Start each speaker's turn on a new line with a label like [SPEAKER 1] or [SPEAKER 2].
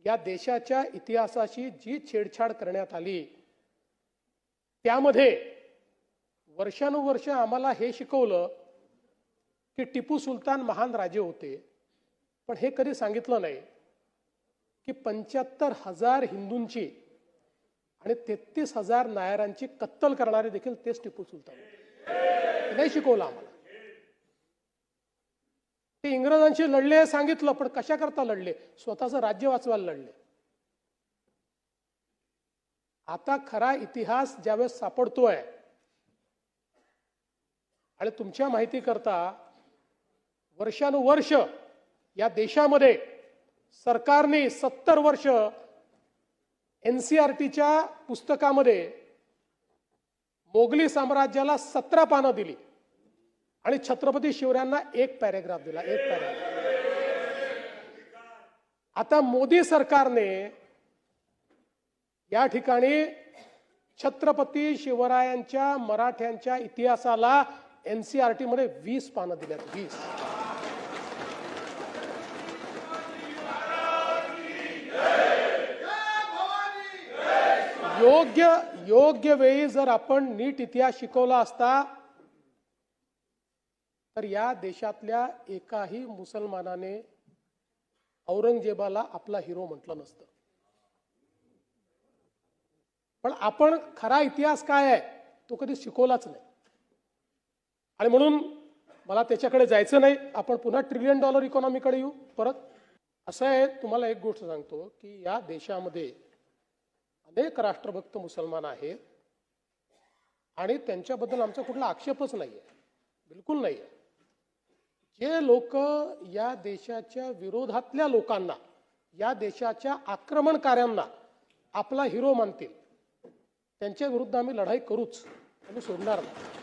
[SPEAKER 1] या देशाच्या इतिहासाशी जी छेडछाड करण्यात आली त्यामध्ये वर्षानुवर्ष आम्हाला हे शिकवलं की टिपू सुलतान महान राजे होते, पण हे कधी सांगितलं नाही की 75,000 हिंदूंची आणि 33,000 नायरांची कत्तल करणारे देखील तेच टिपू सुलतान होते। नाही शिकवलं आम्हाला। ते इंग्रजांशी लढले सांगितलं, पण कशा करता लढले? स्वतःचं राज्य वाचवायला लढले। आता खरा इतिहास ज्यावेळेस सापडतोय आणि तुमच्या माहिती करता वर्षानुवर्ष या देशामध्ये सरकारने 70 वर्ष एनसीईआरटीच्या पुस्तकामध्ये मोगली साम्राज्याला 17 पानं दिली आणि छत्रपती शिवरायांना 1 पॅराग्राफ दिला, 1 पॅराग्राफ। आता मोदी सरकारने या ठिकाणी छत्रपती शिवरायांच्या मराठ्यांच्या इतिहासाला एनसीईआरटी मध्ये 20 पानं दिल्यात, 20। योग्य वेळी जर आपण नीट इतिहास शिकवला असता तर या देशातल्या एकाही मुसलमानाने औरंगजेबाला आपला हिरो म्हटलं नसतं। पण आपण खरा इतिहास काय आहे तो कधी शिकवलाच नाही आणि म्हणून मला त्याच्याकडे जायचं नाही। आपण पुन्हा $1 ट्रिलियन इकॉनॉमीकडे येऊ परत। असं आहे, तुम्हाला एक गोष्ट सांगतो की या देशामध्ये अनेक राष्ट्रभक्त मुसलमान आहेत आणि त्यांच्याबद्दल आमचा कुठला आक्षेपच नाहीये, बिलकुल नाहीये। जे लोक या देशाच्या विरोधातल्या लोकांना, या देशाच्या आक्रमणकार्यांना आपला हिरो मानतील त्यांच्या विरुद्ध आम्ही लढाई करूच, आम्ही सोडणार नाही।